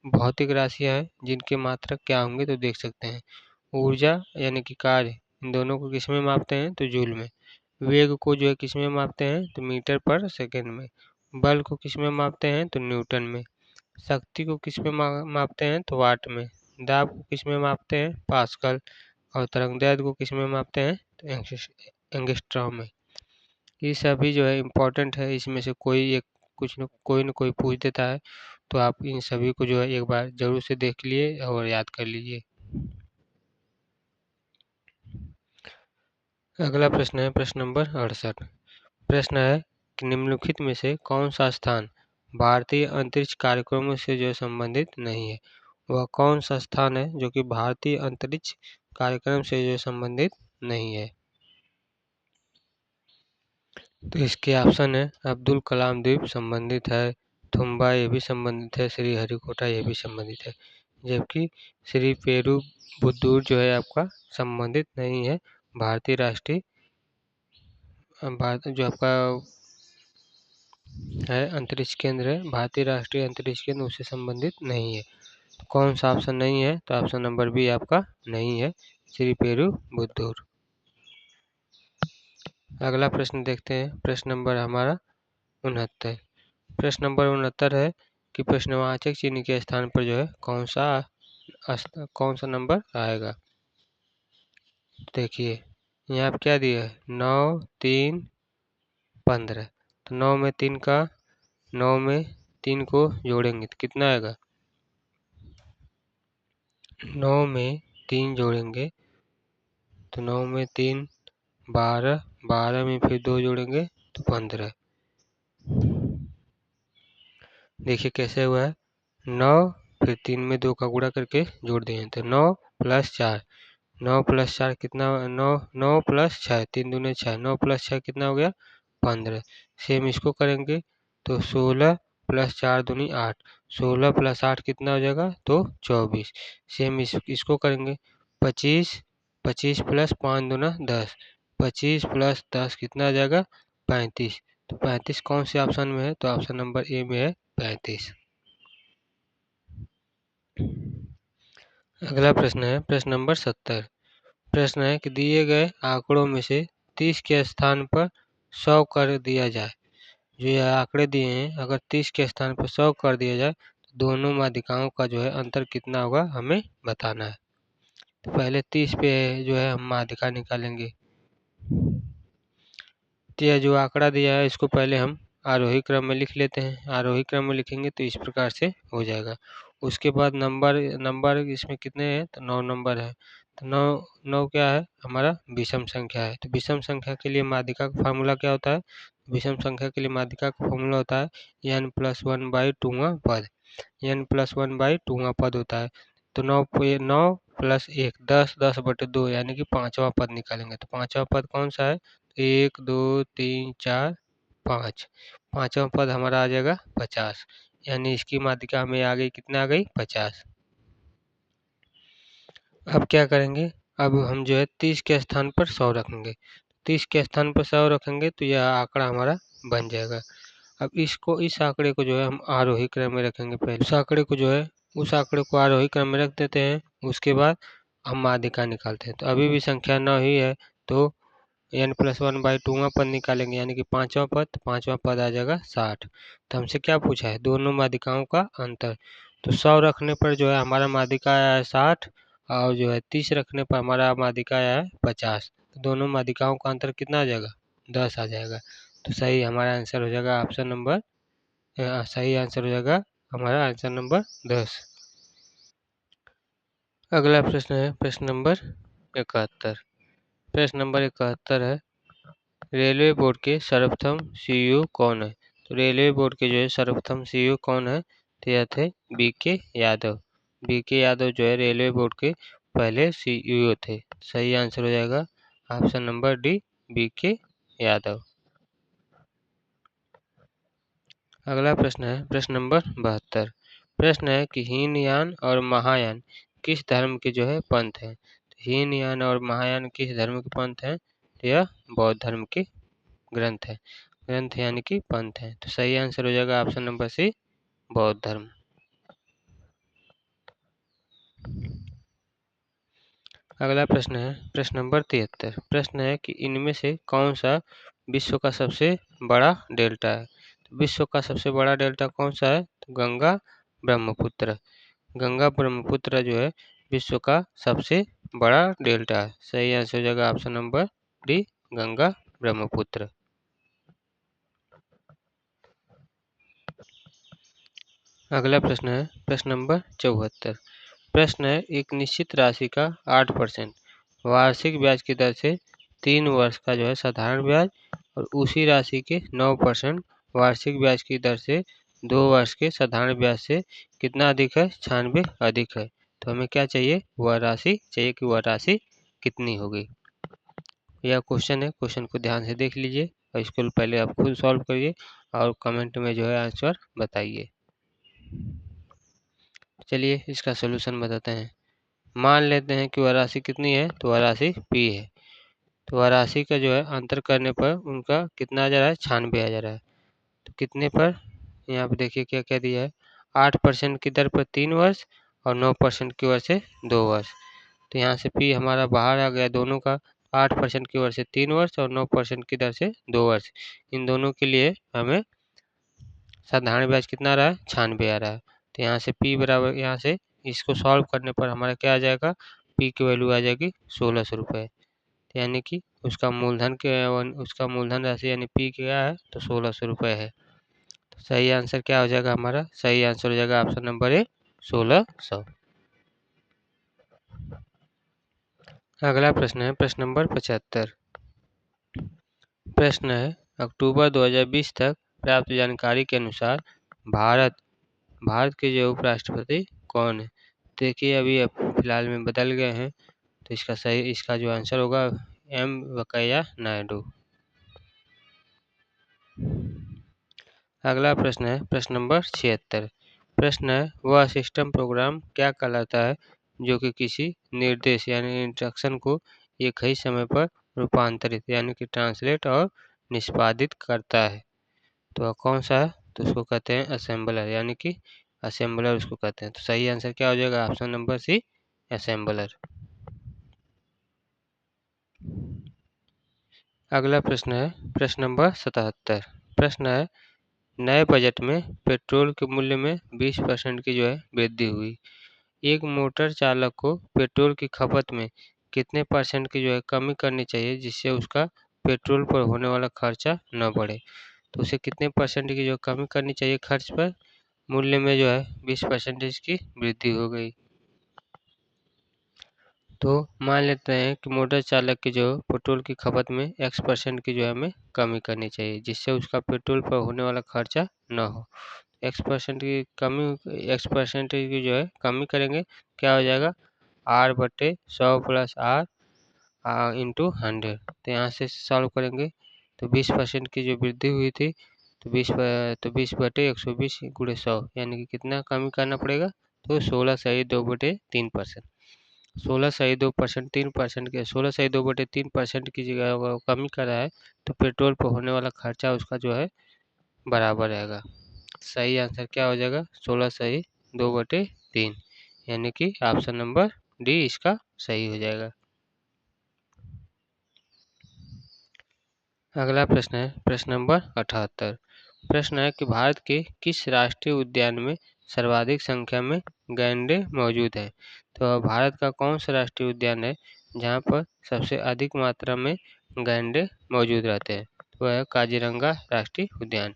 भौतिक राशियां हैं जिनके मात्रक क्या होंगे तो देख सकते हैं। ऊर्जा यानी कि कार्य, इन दोनों को किस में मापते हैं? तो जूल में। वेग को जो है किस में मापते हैं? तो मीटर पर सेकेंड में। बल को किस में मापते हैं? तो न्यूटन में। शक्ति को किस में मापते हैं? तो वाट में। दाब को किस में मापते हैं? पास्कल। और तरंगदैर्ध्य को किस में मापते हैं? तो एंगस्ट्रॉम में। ये सभी जो है इम्पोर्टेंट है, इसमें से कोई एक कोई न कोई पूछ देता है, तो आप इन सभी को जो है एक बार जरूर से देख लिए और याद कर लीजिए। अगला प्रश्न है प्रश्न नंबर 68। प्रश्न है कि निम्नलिखित में से कौन सा स्थान भारतीय अंतरिक्ष कार्यक्रमों से जो संबंधित नहीं है? वह कौन सा स्थान है जो कि भारतीय अंतरिक्ष कार्यक्रम से जो संबंधित नहीं है? तो इसके ऑप्शन है अब्दुल कलाम द्वीप संबंधित है, थुम्बा ये भी संबंधित है, श्री हरिकोटा ये भी संबंधित है, जबकि श्री पेरुबुद्दूर जो है आपका संबंधित नहीं है। भारतीय राष्ट्रीय भारत जो आपका है अंतरिक्ष केंद्र है, भारतीय राष्ट्रीय अंतरिक्ष केंद्र उससे संबंधित नहीं है। तो कौन सा ऑप्शन नहीं है? तो ऑप्शन नंबर बी आपका नहीं है, श्री पेरुबुद्दूर। अगला प्रश्न देखते हैं, प्रश्न नंबर हमारा 69। प्रश्न नंबर 69 है कि प्रश्नवाचक चिन्ह के स्थान पर जो है कौन सा नंबर आएगा? देखिए यहाँ पे क्या दिया है? 9, 3, 15। तो 9 में 3 को जोड़ेंगे तो कितना आएगा? 9 में 3 जोड़ेंगे तो 9 में 3 12, 12 में फिर 2 जोड़ेंगे तो 15। देखिए कैसे हुआ है, 9 फिर 3 में 2 का गुणा करके जोड़ दिए तो 9 + 4। 9 + 4 कितना? 9 + 6, 3 दूने 6, 9 + 6 कितना हो गया? 15। सेम इसको करेंगे तो 16 + 4 दूनी 8, 16 + 8 कितना हो जाएगा? तो 24। सेम इसको करेंगे 25, 25 + 5 दूना 10, 25 + 10 कितना आ जाएगा? 35। तो 35 कौन से ऑप्शन में है? तो ऑप्शन नंबर ए में है 35। अगला प्रश्न है प्रश्न नंबर 70। प्रश्न है कि दिए गए आंकड़ों में से 30 के स्थान पर 100 कर दिया जाए। जो ये आंकड़े दिए हैं, अगर 30 के स्थान पर 100 कर दिया जाए तो दोनों माध्यिकाओं का जो है अंतर कितना होगा हमें बताना है। तो पहले 30 पे जो है हम माध्यिका निकालेंगे। तो यह जो आंकड़ा दिया है इसको पहले हम आरोही क्रम में लिख लेते हैं। आरोही क्रम में लिखेंगे तो इस प्रकार से हो जाएगा। उसके बाद नंबर इसमें कितने हैं? तो 9 नंबर है। तो 9 क्या है? हमारा विषम संख्या है। तो विषम संख्या के लिए माध्यिका का फार्मूला क्या होता है? विषम संख्या के लिए माध्यिका का फार्मूला होता है n+1/2वां पद। n+1/2वां पद होता है। तो 9 + 1 10, 10/2 यानी कि 5वां पद निकालेंगे। तो 5वां पद कौन सा है? 1, 2, 3, 4, 5। 5वां पद हमारा आ जाएगा 50, यानी इसकी माध्यिका हमें आ गई, कितना आ गई? 50। अब क्या करेंगे? अब हम जो है 30 के स्थान पर 100 रखेंगे। 30 के स्थान पर 100 रखेंगे तो यह आंकड़ा हमारा बन जाएगा। अब इस आंकड़े को जो है हम आरोही क्रम में रखेंगे। पहले उस आंकड़े को आरोही क्रम में रख देते हैं। उसके बाद हम माध्यिका निकालते हैं। तो अभी भी संख्या 9 ही है, तो n+1/2वां पद निकालेंगे, यानी कि पांचवा पद आ जाएगा 60। तो हमसे क्या पूछा है, दोनों माध्यिकाओं का अंतर। तो 100 रखने पर जो है हमारा माध्यिका आया है 60, और जो है 30 रखने पर हमारा माध्यिका आया है 50। तो दोनों माध्यिकाओं का अंतर कितना आ जाएगा, 10 आ जाएगा। तो सही हमारा आंसर हो जाएगा हमारा आंसर नंबर 10। अगला प्रश्न है प्रश्न नंबर 71। प्रश्न नंबर 71 है, रेलवे बोर्ड के सर्वप्रथम सीईओ कौन है। तो रेलवे बोर्ड के जो है सर्वप्रथम सीईओ कौन है, तो यह थे बीके यादव। बीके यादव जो है रेलवे बोर्ड के पहले सीईओ थे। सही आंसर हो जाएगा option number D, B K Yadav. अगला प्रश्न है प्रश्न नंबर 72। प्रश्न है कि हीनयान और महायान किस धर्म के जो है पंथ हैं। हीनयान और महायान किस धर्म के पंथ हैं, तो यह बौद्ध धर्म के ग्रंथ यानी कि पंथ है। तो सही आंसर हो जाएगा ऑप्शन नंबर सी, बौद्ध धर्म। अगला प्रश्न है प्रश्न नंबर 73। प्रश्न है कि इनमें से कौन सा विश्व का सबसे बड़ा डेल्टा है। तो विश्व का सबसे बड़ा डेल्टा कौन सा है, तो गंगा ब्रह्मपुत्र। गंगा ब्रह्मपुत्र जो है विश्व का सबसे बड़ा डेल्टा है। सही आंसर हो जाएगा option number D, Ganga Brahmaputra. अगला प्रश्न है प्रश्न नंबर 74। प्रश्न है, एक निश्चित राशि का 8% वार्षिक ब्याज की दर से 3 वर्ष का जो है साधारण ब्याज, और उसी राशि के 9% वार्षिक ब्याज की दर से 2 वर्ष के साधारण ब्याज से कितना अधिक है, 96 अधिक है। तो हमें क्या चाहिए, वह राशि चाहिए कि वह राशि कितनी होगी। यह क्वेश्चन है, क्वेश्चन को ध्यान से देख लीजिए और इसको पहले आप खुद सॉल्व करिए और कमेंट में जो है आंसर बताइए। चलिए इसका सोल्यूशन बताते हैं। मान लेते हैं कि वह राशि कितनी है, तो वह राशि P है। तो वह राशि का जो है अंतर करने पर उनका कितना आ जा रहा है, 96 आ जा रहा है। तो कितने पर, यहाँ पे देखिए क्या क्या दिया है, 8% की दर पर 3 वर्ष और 9% की दर से 2 वर्ष। तो यहाँ से P हमारा बाहर आ गया दोनों का, 8% की दर से 3 वर्ष और 9% की दर से 2 वर्ष। इन दोनों के लिए हमें साधारण ब्याज कितना आ रहा है, 96 आ रहा है। तो यहाँ से P बराबर, यहाँ से इसको सॉल्व करने पर हमारा क्या आ जाएगा, P की वैल्यू आ जाएगी 1600 रुपये। यानी कि उसका मूलधन राशि यानी P क्या है, तो 1600 रुपये है। तो सही आंसर क्या हो जाएगा हमारा, सही आंसर हो जाएगा ऑप्शन नंबर ए, 1600। अगला प्रश्न है प्रश्न नंबर 75। प्रश्न है, अक्टूबर 2020 तक प्राप्त जानकारी के अनुसार भारत के जो उपराष्ट्रपति कौन है। देखिए अभी फिलहाल में बदल गए हैं, तो इसका जो आंसर होगा एम वेंकैया नायडू। अगला प्रश्न है प्रश्न नंबर 76। प्रश्न है, वह सिस्टम प्रोग्राम क्या कहलाता है जो कि किसी निर्देश यानी इंस्ट्रक्शन को एक ही समय पर रूपांतरित यानी कि ट्रांसलेट और निष्पादित करता है। तो वह कौन सा है, तो उसको कहते हैं असेंबलर, यानी कि असेंबलर उसको कहते हैं। तो सही आंसर क्या हो जाएगा, ऑप्शन नंबर सी, असेंबलर। अगला प्रश्न है प्रश्न नंबर 77। प्रश्न है, नए बजट में पेट्रोल के मूल्य में 20% की जो है वृद्धि हुई। एक मोटर चालक को पेट्रोल की खपत में कितने % की जो है कमी करनी चाहिए जिससे उसका पेट्रोल पर होने वाला खर्चा न बढ़े। तो उसे कितने % की जो कमी करनी चाहिए खर्च पर, मूल्य में जो है 20% की वृद्धि हो गई। तो मान लेते हैं कि मोटर चालक की जो पेट्रोल की खपत में X% की जो है हमें कमी करनी चाहिए जिससे उसका पेट्रोल पर होने वाला खर्चा न हो। X% की जो है कमी करेंगे, क्या हो जाएगा, R/100 + R इंटू 100। तो यहाँ से सॉल्व करेंगे तो 20% की जो वृद्धि हुई थी, तो 20/120 × 100 यानी कि कितना कमी करना पड़ेगा, तो 16 सही 2/3%। 16.2% 3% के 16.2/3% की जगह अगर कमी कर रहा है तो पेट्रोल पर होने वाला खर्चा उसका जो है बराबर रहेगा। सही आंसर क्या हो जाएगा? 16.2/3, यानी कि ऑप्शन नंबर डी इसका सही हो जाएगा। अगला प्रश्न है प्रश्न नंबर 78। प्रश्न है कि भारत के किस राष्ट्रीय उद्यान में सर्वाधिक संख्या में गैंडे मौजूद हैं? तो भारत का कौन सा राष्ट्रीय उद्यान है जहां पर सबसे अधिक मात्रा में गैंडे मौजूद रहते हैं? तो वह है काजीरंगा राष्ट्रीय उद्यान।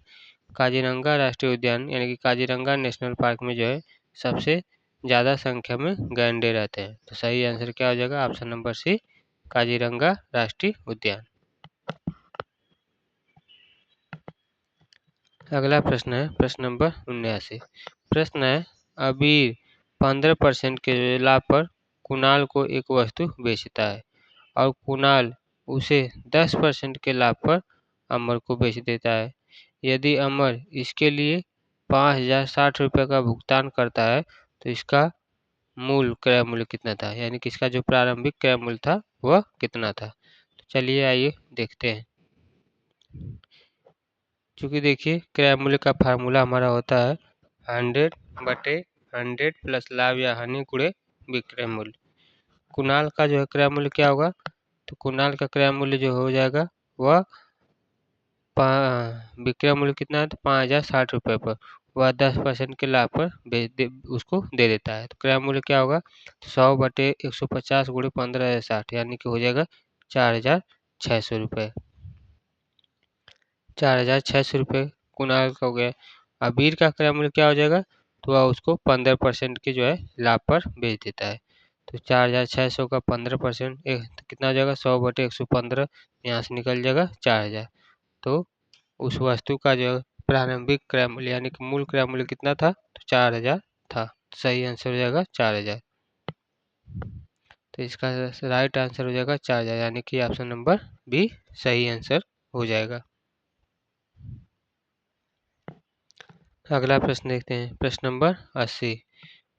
काजीरंगा राष्ट्रीय उद्यान यानी कि काजीरंगा नेशनल पार्क में जो है सबसे ज़्यादा संख्या में गैंडे रहते हैं। तो सही आंसर क्या हो जाएगा? ऑप्शन नंबर सी, काजीरंगा राष्ट्रीय उद्यान। अगला प्रश्न है प्रश्न नंबर 79। प्रश्न है अबीर 15% के लाभ पर कुणाल को एक वस्तु बेचता है और कुणाल उसे 10% के लाभ पर अमर को बेच देता है। यदि अमर इसके लिए 5,060 रुपये का भुगतान करता है तो इसका क्रय मूल्य कितना था, यानी कि इसका जो प्रारंभिक क्रय मूल्य था वह कितना था? तो चलिए आइए देखते हैं। चूँकि देखिए क्रय मूल्य का फार्मूला हमारा होता है 100/100 प्लस लाभ या हानि गुणे विक्रय मूल्य। कुणाल का जो है क्रय मूल्य क्या होगा? तो कुणाल का क्रय मूल्य जो हो जाएगा वह विक्रय मूल्य कितना है? तो 5,060 रुपये पर वह 10% के लाभ पर उसको दे देता है। तो क्रय मूल्य क्या होगा? 100/150 गुणे 15,060, यानी कि हो जाएगा 4,600 रुपये। 4,600 रुपये कुणाल का हो गया। अबीर का क्रय मूल्य क्या हो जाएगा? तो वह उसको 15% के जो है लाभ पर बेच देता है। तो 4,600 का 15% तो कितना हो जाएगा? 100/115, यहाँ से निकल जाएगा 4,000। तो उस वस्तु का जो प्रारंभिक क्रय मूल्य यानी कि मूल क्रय मूल्य कितना था? तो 4,000 था। सही आंसर हो जाएगा 4,000। तो इसका राइट आंसर हो जाएगा 4,000, यानी कि ऑप्शन नंबर बी सही आंसर हो जाएगा। अगला प्रश्न देखते हैं प्रश्न नंबर 80।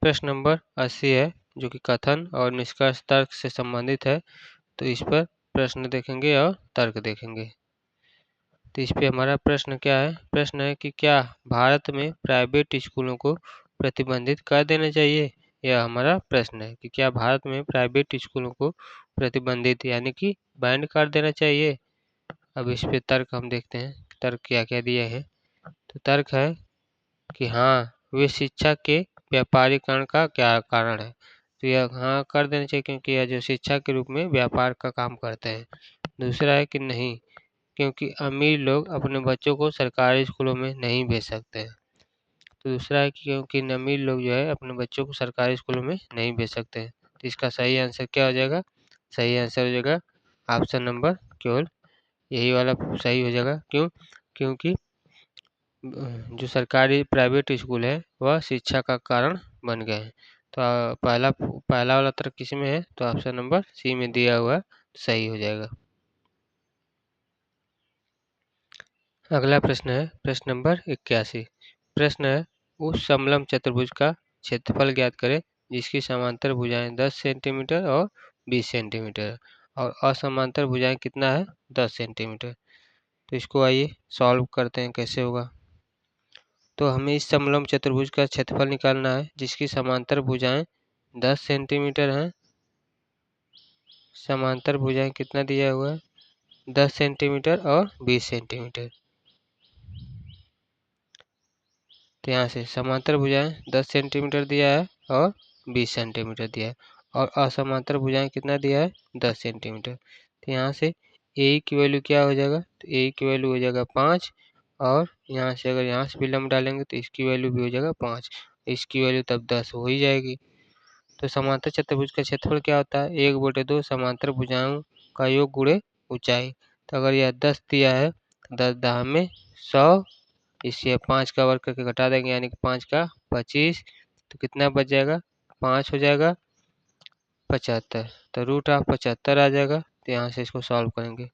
प्रश्न नंबर 80 है जो कि कथन और निष्कर्ष तर्क से संबंधित है। तो इस पर प्रश्न देखेंगे और तर्क देखेंगे। तो इस पे हमारा प्रश्न क्या है? प्रश्न है कि क्या भारत में प्राइवेट स्कूलों को प्रतिबंधित कर देना चाहिए? यह हमारा प्रश्न है कि क्या भारत में प्राइवेट स्कूलों को प्रतिबंधित यानी कि बैन कर देना चाहिए? अब इस पे तर्क हम देखते हैं तर्क क्या क्या दिए हैं। तो तर्क है कि हाँ, वे शिक्षा के व्यापारीकरण का क्या कारण है? तो यह हाँ कर देना चाहिए क्योंकि यह जो शिक्षा के रूप में व्यापार का काम करते हैं। दूसरा है कि नहीं, क्योंकि अमीर लोग अपने बच्चों को सरकारी स्कूलों में नहीं भेज सकते हैं। तो दूसरा है कि क्योंकि अमीर लोग जो है अपने बच्चों को सरकारी स्कूलों में नहीं भेज सकते हैं। तो इसका सही आंसर क्या हो जाएगा? सही आंसर हो जाएगा ऑप्शन नंबर केवल यही वाला सही हो जाएगा। क्यों? क्योंकि जो सरकारी प्राइवेट स्कूल है वह शिक्षा का कारण बन गए हैं। तो पहला वाला तर्क किस में है? तो ऑप्शन नंबर सी में दिया हुआ सही हो जाएगा। अगला प्रश्न है प्रश्न नंबर 81। प्रश्न है उस समलंब चतुर्भुज का क्षेत्रफल ज्ञात करें जिसकी समांतर भुजाएं 10 सेंटीमीटर और 20 सेंटीमीटर और असमांतर भुजाएं कितना है? 10 सेंटीमीटर। तो इसको आइए सॉल्व करते हैं कैसे होगा। तो हमें इस समलंब चतुर्भुज का क्षेत्रफल निकालना है जिसकी समांतर भुजाएं 10 सेंटीमीटर हैं। समांतर भुजाएं कितना दिया हुआ है? 10 सेंटीमीटर और 20 सेंटीमीटर। तो यहाँ से समांतर भुजाएं 10 सेंटीमीटर दिया है और 20 सेंटीमीटर दिया है और असमांतर भुजाएं कितना दिया है? 10 सेंटीमीटर। तो यहाँ से ए की वैल्यू क्या हो जाएगा? तो ए की वैल्यू हो जाएगा 5 और यहाँ से अगर यहाँ से विलम्ब डालेंगे तो इसकी वैल्यू भी हो जाएगा 5, इसकी वैल्यू तब 10 हो ही जाएगी। तो समांतर चतुर्भुज का क्षेत्रफल क्या होता है? 1/2 समांतर भुजाओं का योग गुणे ऊंचाई। तो अगर यह 10 दिया है 10 दाह में 100, इससे 5 का वर्ग करके घटा देंगे यानी कि 5 का 25, तो कितना बच जाएगा? 5 हो जाएगा 75। तो √75 आ जाएगा। तो यहाँ से इसको सॉल्व करेंगे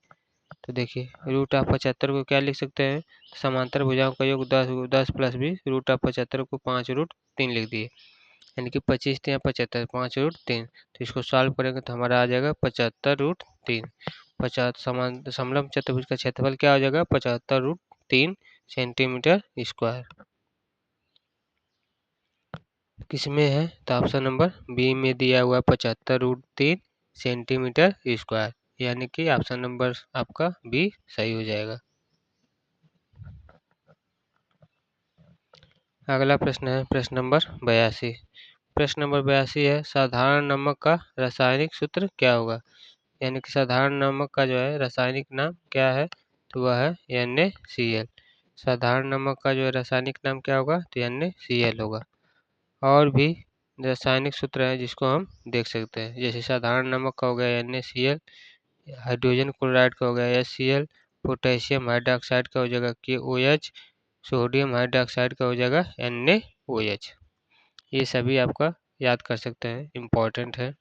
तो देखिए √75 को क्या लिख सकते हैं? समांतर भुजाओं का योग 10 10 + 20 √75 को 5√3 लिख दिए। यानी कि 25 3 75, 5√3। तो इसको सॉल्व करेंगे तो हमारा आ जाएगा 75√3। 50 समान समलंब चतुर्भुज का क्षेत्रफल क्या हो जाएगा? 75√3 सेंटीमीटर स्क्वायर। किसमें है? तो ऑप्शन नंबर बी में दिया हुआ 75√3 सेंटीमीटर स्क्वायर, यानी कि ऑप्शन नंबर आपका बी सही हो जाएगा। अगला प्रश्न है प्रश्न नंबर 82। प्रश्न नंबर 82 है साधारण नमक का रासायनिक सूत्र क्या होगा? यानी कि साधारण नमक का जो है रासायनिक नाम क्या है? तो वह है NaCl। साधारण नमक का जो है रासायनिक नाम क्या होगा? तो NaCl होगा। और भी रासायनिक सूत्र है जिसको हम देख सकते हैं, जैसे साधारण नमक का हो गया NaCl, हाइड्रोजन क्लोराइड का हो गया HCl, पोटेशियम हाइड्रोक्साइड का हो जाएगा KOH, सोडियम हाइड्रोक्साइड का हो जाएगा NaOH। ये सभी आपका याद कर सकते हैं, इम्पोर्टेंट है।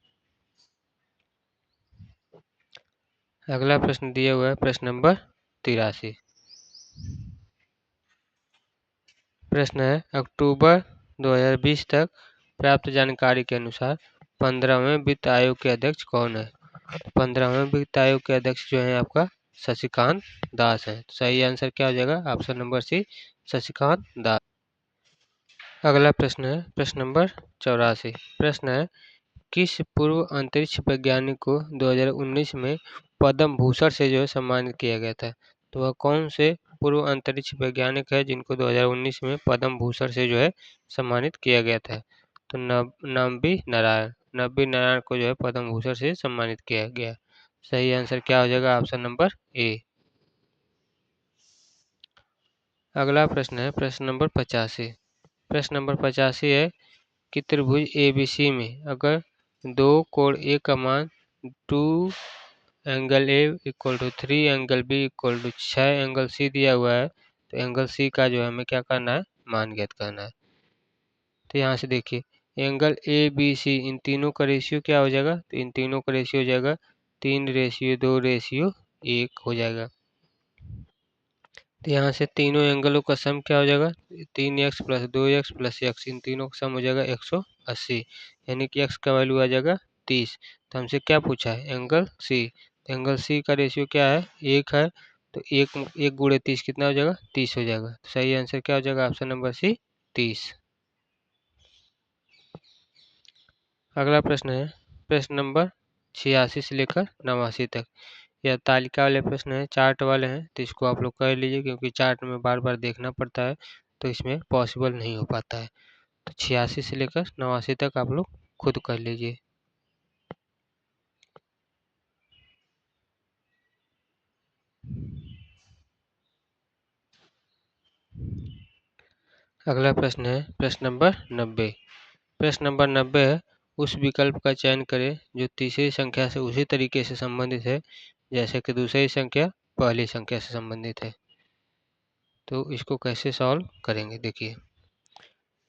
अगला प्रश्न दिया हुआ है प्रश्न नंबर 83। प्रश्न है अक्टूबर 2020 तक प्राप्त जानकारी के अनुसार 15वें वित्त आयोग के अध्यक्ष कौन है? 15वें वित्त आयोग के अध्यक्ष जो है आपका शशिकांत दास है। सही आंसर क्या हो जाएगा? ऑप्शन नंबर सी, शशिकांत दास। अगला प्रश्न है प्रश्न नंबर 84। प्रश्न है किस पूर्व अंतरिक्ष वैज्ञानिक को 2019 में पद्म भूषण से जो है सम्मानित किया गया था? तो वह कौन से पूर्व अंतरिक्ष वैज्ञानिक है जिनको 2019 में पद्म भूषण से जो है सम्मानित किया गया था? तो नम्बी नारायण को जो है पद्म भूषण से सम्मानित किया गया। सही आंसर क्या हो जाएगा? Option number A. अगला प्रश्न है प्रश्न नंबर 85। प्रश्न नंबर 85 है कि त्रिभुज ABC में अगर दो कोण ए का मान 2 angle A equal to 3 angle B equal to 6 angle C दिया हुआ है, तो एंगल सी का जो है हमें क्या करना है? मान ज्ञात करना है। तो यहाँ से देखिए एंगल ABC इन तीनों का रेशियो क्या हो जाएगा? तो इन तीनों का रेशियो हो जाएगा 3:2:1 हो जाएगा। तो यहाँ से तीनों एंगलों का सम क्या हो जाएगा? 3x + 2x + x, इन तीनों का सम हो जाएगा 180, यानी कि x का वैल्यू आ जाएगा 30। तो हमसे क्या पूछा है? Angle C. तो एंगल सी का रेशियो क्या है? 1 है, तो 1 गुणे 30 कितना हो जाएगा? 30 हो जाएगा। तो सही आंसर क्या हो जाएगा? Option number C, 30। अगला प्रश्न है प्रश्न नंबर 86 से लेकर 89 तक। यह तालिका वाले प्रश्न है, चार्ट वाले हैं, तो इसको आप लोग कर लीजिए क्योंकि चार्ट में बार बार देखना पड़ता है तो इसमें पॉसिबल नहीं हो पाता है। तो 86 से लेकर 89 तक आप लोग खुद कर लीजिए। अगला प्रश्न है प्रश्न नंबर 90। प्रश्न नंबर 90 है उस विकल्प का चयन करें जो तीसरी संख्या से उसी तरीके से संबंधित है जैसे कि दूसरी संख्या पहली संख्या से संबंधित है। तो इसको कैसे सॉल्व करेंगे? देखिए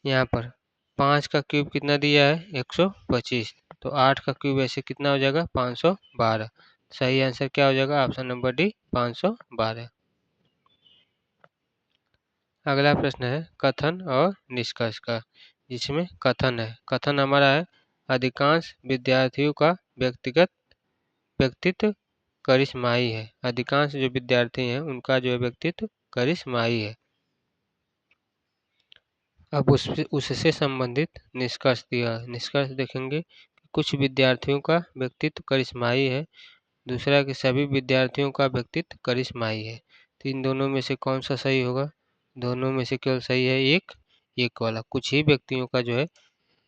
यहाँ पर 5 का क्यूब कितना दिया है? 125। तो 8 का क्यूब ऐसे कितना हो जाएगा? 512। सही आंसर क्या हो जाएगा? Option number D, 512। अगला प्रश्न है कथन और निष्कर्ष का, जिसमें कथन है, कथन हमारा है अधिकांश विद्यार्थियों का व्यक्तित्व करिश्माई है। अधिकांश जो विद्यार्थी हैं उनका जो है व्यक्तित्व करिश्माई है। अब उससे संबंधित निष्कर्ष दिया है। निष्कर्ष देखेंगे कि कुछ विद्यार्थियों का व्यक्तित्व करिश्माई है, दूसरा कि सभी विद्यार्थियों का व्यक्तित्व करिश्माई है। तो इन दोनों में से कौन सा सही होगा? दोनों में से केवल सही है एक वाला, कुछ ही व्यक्तियों का जो है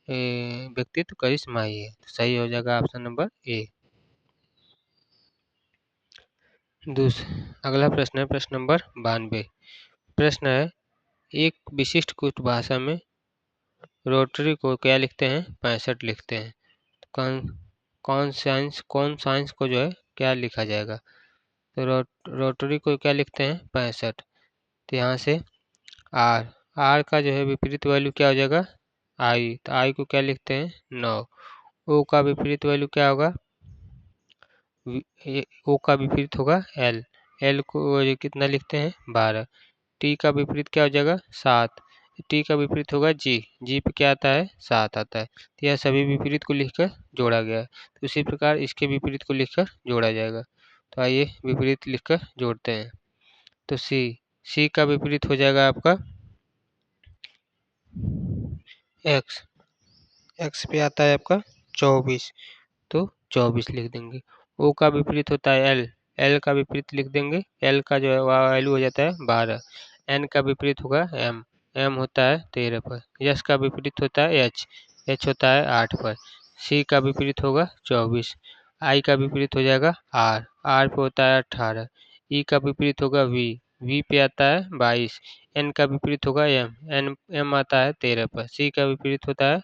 व्यक्तित्व करिश्माई है। तो सही हो जाएगा ऑप्शन नंबर ए। अगला प्रश्न है प्रश्न नंबर 92। प्रश्न है एक विशिष्ट कुछ भाषा में रोटरी को क्या लिखते हैं? 65 लिखते हैं। कौन कौन साइंस को जो है क्या लिखा जाएगा? तो रोटरी को क्या लिखते हैं? 65। तो यहाँ से आर का जो है विपरीत वैल्यू क्या हो जाएगा? आई। तो आई को क्या लिखते हैं? 9। ओ का विपरीत वैल्यू क्या होगा? ओ का विपरीत होगा एल को कितना लिखते हैं? 12। टी का विपरीत क्या हो जाएगा? 7। टी का विपरीत होगा जी, जी पे क्या आता है 7 आता है। तो यह सभी विपरीत को लिखकर जोड़ा गया है। तो उसी प्रकार इसके विपरीत को लिखकर जोड़ा जाएगा। तो आइए विपरीत लिखकर जोड़ते हैं। तो सी का विपरीत हो जाएगा आपका एक्स, एक्स पे आता है आपका 24, तो 24 लिख देंगे। ओ का विपरीत होता है एल, एल का विपरीत लिख देंगे। एल का जो है वैल्यू हो जाता है 12। एन का विपरीत होगा एम, एम होता है 13 पर। यस का विपरीत होता है एच, एच होता है 8 पर। सी का विपरीत होगा 24। आई का विपरीत हो जाएगा आर, आर पे होता है 18। ई का विपरीत होगा वी, वी पे आता है 22। एन का विपरीत होगा एम, एन एम आता है 13 पर। सी का विपरीत होता है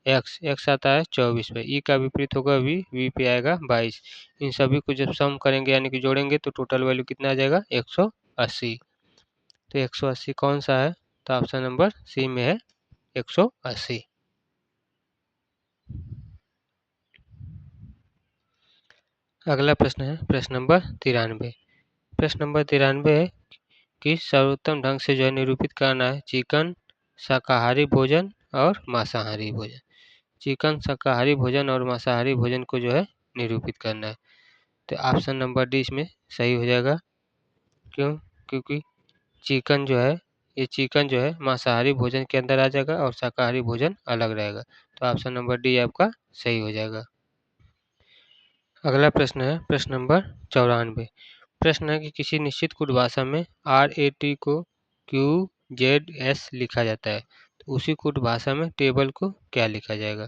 एक्स, एक्स आता है 24 पे। ई का विपरीत होगा वी, वी पे आएगा 22। इन सभी को जब सम करेंगे यानी कि जोड़ेंगे तो टोटल वैल्यू कितना आ जाएगा 180। तो 180 कौन सा है? तो ऑप्शन नंबर सी में है 180। अगला प्रश्न है प्रश्न नंबर 93। प्रश्न नंबर 93 है कि सर्वोत्तम ढंग से जो है निरूपित करना है चिकन शाकाहारी भोजन और मांसाहारी भोजन। चिकन शाकाहारी भोजन और मांसाहारी भोजन को जो है निरूपित करना है। तो ऑप्शन नंबर डी इसमें सही हो जाएगा। क्यों? क्योंकि चिकन जो है ये चिकन जो है मांसाहारी भोजन के अंदर आ जाएगा और शाकाहारी भोजन अलग रहेगा। तो ऑप्शन नंबर डी आपका सही हो जाएगा। अगला प्रश्न है प्रश्न नंबर 94। प्रश्न है कि किसी निश्चित कोड भाषा में RAT को QZS लिखा जाता है, तो उसी कोड भाषा में टेबल को क्या लिखा जाएगा?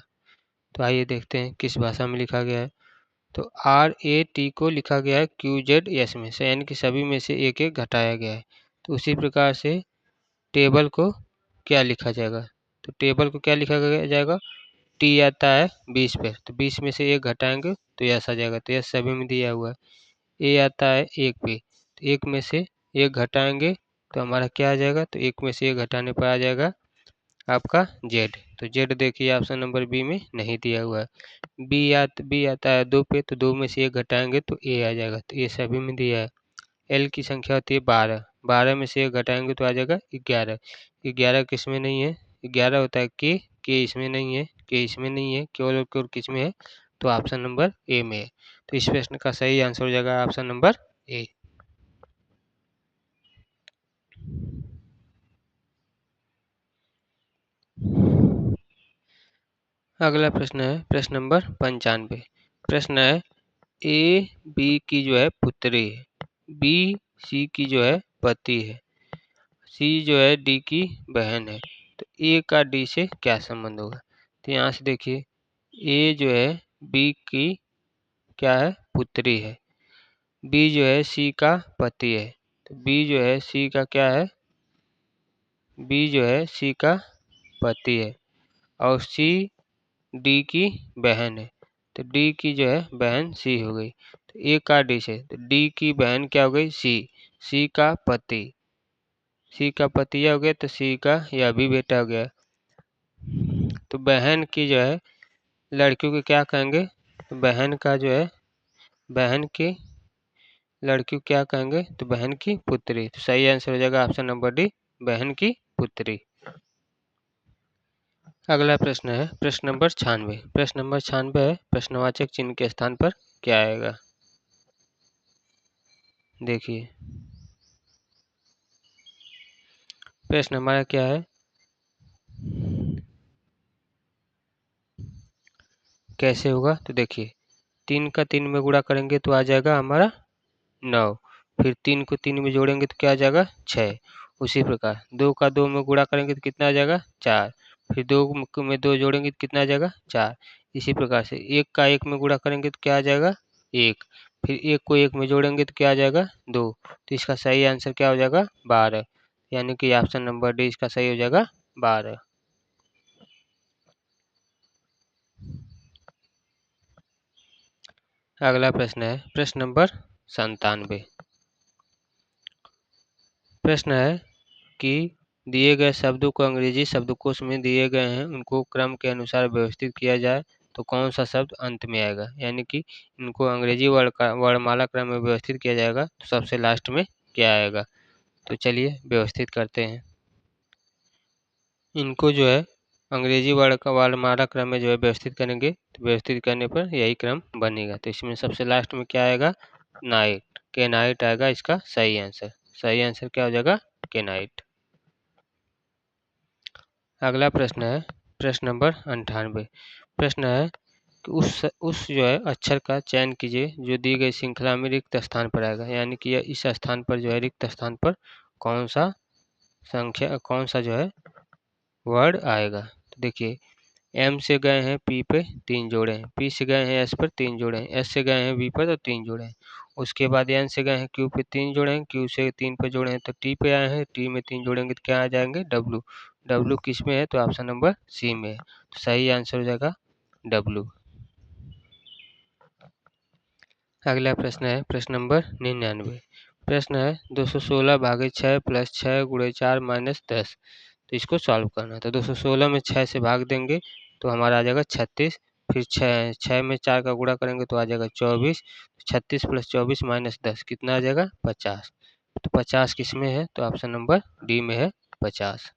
तो आइए देखते हैं किस भाषा में लिखा गया है। तो RAT को लिखा गया है QZS में से, यानी कि सभी में से एक एक घटाया गया है। तो उसी प्रकार से टेबल को क्या लिखा जाएगा? तो टेबल को क्या लिखा जाएगा? टी आता है 20 पे, तो 20 में से एक घटाएंगे तो यस आ जाएगा। तो यस सभी में दिया हुआ है। ए आता है 1 पे, तो 1 में से एक घटाएंगे तो हमारा क्या आ जाएगा? तो 1 में से एक घटाने पर आ जाएगा आपका जेड। तो जेड देखिए ऑप्शन नंबर बी में नहीं दिया हुआ है। बी आता है 2 पे, तो 2 में से एक घटाएंगे तो ए आ जाएगा। तो ये सभी में दिया है। एल की संख्या होती है 12, 12 में से एक घटाएंगे तो आ जाएगा 11। 11 किस में नहीं है? 11 होता है के इसमें नहीं है, के इसमें नहीं है, केवल और केवल किस में है? तो ऑप्शन नंबर ए में है। तो इस प्रश्न का सही आंसर हो जाएगा ऑप्शन नंबर ए। अगला प्रश्न है प्रश्न नंबर 95। प्रश्न है ए बी की जो है पुत्री है, बी सी की जो है पति है, सी जो है डी की बहन है। तो ए का डी से क्या संबंध होगा? तो यहाँ से देखिए ए जो है बी की क्या है? पुत्री है। बी जो है सी का पति है। तो बी जो है सी का क्या है? बी जो है सी का पति है और सी डी की बहन है। तो डी की जो है बहन सी हो गई। तो ए का डी से तो डी की बहन क्या हो गई? सी, सी का पति, सी का पति हो गया तो सी का यह भी बेटा हो गया। तो बहन की जो है लड़कियों को क्या कहेंगे? तो बहन का जो है बहन की लड़कियों को क्या कहेंगे? तो बहन की पुत्री। तो सही आंसर हो जाएगा ऑप्शन नंबर डी, बहन की पुत्री। अगला प्रश्न है प्रश्न नंबर 96। प्रश्न नंबर 96 है प्रश्नवाचक चिन्ह के स्थान पर क्या आएगा? देखिए प्रश्न हमारा क्या है? कैसे होगा? तो देखिए 3 का 3 में गुणा करेंगे तो आ जाएगा हमारा 9। फिर 3 को 3 में जोड़ेंगे तो क्या आ जाएगा? 6। उसी प्रकार 2 का 2 में गुणा करेंगे तो कितना आ जाएगा? 4। फिर 2 में 2 जोड़ेंगे तो कितना आ जाएगा? 4। इसी प्रकार से 1 का 1 में गुणा करेंगे तो क्या आ जाएगा? 1। फिर 1 को 1 में जोड़ेंगे तो क्या आ जाएगा? 2। तो इसका सही आंसर क्या हो जाएगा? 12। यानी कि ऑप्शन नंबर डी इसका सही हो जाएगा 12। अगला प्रश्न है प्रश्न नंबर 97। प्रश्न है कि दिए गए शब्दों को अंग्रेजी शब्दकोश में दिए गए हैं उनको क्रम के अनुसार व्यवस्थित किया जाए तो कौन सा शब्द अंत में आएगा? यानी कि इनको अंग्रेजी वर्णमाला क्रम में व्यवस्थित किया जाएगा तो सबसे लास्ट में क्या आएगा? तो चलिए व्यवस्थित करते हैं। इनको जो है अंग्रेजी वर्णमाला क्रम में जो है व्यवस्थित करेंगे, तो व्यवस्थित करने पर यही क्रम बनेगा। तो इसमें सबसे लास्ट में क्या आएगा, नाइट, केनाइट आएगा इसका सही आंसर। सही आंसर क्या हो जाएगा, केनाइट। अगला प्रश्न है प्रश्न नंबर 98। प्रश्न है कि उस जो है अक्षर का चयन कीजिए जो दी गई श्रृंखला में रिक्त स्थान पर आएगा, यानी कि इस स्थान पर जो है रिक्त स्थान पर कौन सा जो है वर्ड आएगा। तो देखिए, एम से गए हैं पी पे 3 जोड़े हैं, पी से गए हैं एस पर 3 जोड़े हैं, एस से गए हैं वी पर तो 3 जोड़े हैं। उसके बाद एन से गए हैं क्यू पे 3 जोड़े हैं, क्यू से 3 पे जोड़े हैं तो टी पे आए हैं, टी में 3 जोड़ेंगे तो क्या आ जाएंगे, डब्लू। डब्लू किस में है, तो ऑप्शन नंबर सी में है। तो सही आंसर हो जाएगा डब्लू। अगला प्रश्न है प्रश्न नंबर 99। प्रश्न है 216 भागे 6 प्लस 6 गुणे 4 माइनस 10। तो इसको सॉल्व करना है। तो 216 में 6 से भाग देंगे तो हमारा आ जाएगा 36, फिर 6 में 4 का गुणा करेंगे तो आ जाएगा 24, 36 प्लस 24 माइनस 10 कितना आ जाएगा, 50। तो 50 किस में है, तो ऑप्शन नंबर डी में है 50।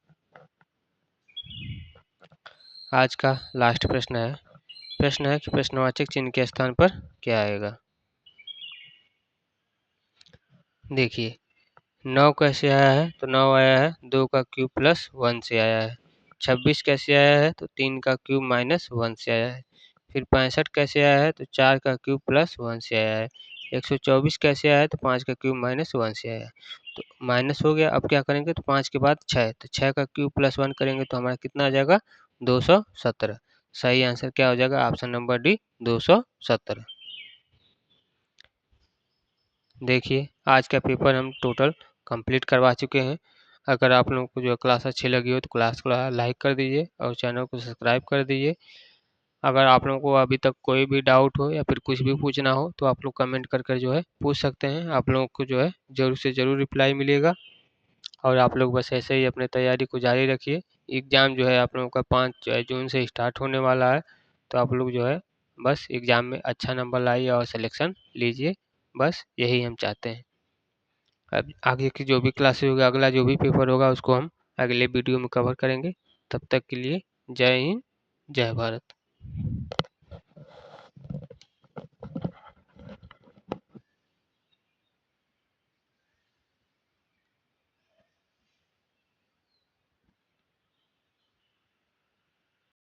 आज का लास्ट प्रश्न है कि प्रश्नवाचक चिन्ह के स्थान पर क्या आएगा। देखिए, 9 कैसे आया है, तो 9 आया है 2 का क्यूब प्लस 1 से आया है। 26 कैसे आया है, तो 3 का क्यूब माइनस 1 से आया है। फिर 65 कैसे आया है, तो 4 का क्यूब प्लस 1 से आया है। 124 कैसे आया है, तो 5 का क्यूब माइनस 1 से आया है। तो माइनस हो गया, अब क्या करेंगे, तो 5 के बाद 6, तो 6 का क्यूब प्लस 1 करेंगे तो हमारा कितना आ जाएगा, 217। सही आंसर क्या हो जाएगा, ऑप्शन नंबर डी 217। देखिए, आज का पेपर हम टोटल कंप्लीट करवा चुके हैं। अगर आप लोगों को जो क्लास अच्छी लगी हो तो क्लास को लाइक कर दीजिए और चैनल को सब्सक्राइब कर दीजिए। अगर आप लोगों को अभी तक कोई भी डाउट हो या फिर कुछ भी पूछना हो तो आप लोग कमेंट कर कर जो है पूछ सकते हैं। आप लोगों को जो है ज़रूर से ज़रूर रिप्लाई मिलेगा। और आप लोग बस ऐसे ही अपने तैयारी को जारी रखिए। एग्ज़ाम जो है आप लोगों का 5 जून से स्टार्ट होने वाला है। तो आप लोग जो है बस एग्ज़ाम में अच्छा नंबर लाइए और सिलेक्शन लीजिए, बस यही हम चाहते हैं। अब आगे की जो भी क्लासेस होगा, अगला जो भी पेपर होगा उसको हम अगले वीडियो में कवर करेंगे। तब तक के लिए जय हिंद, जय भारत।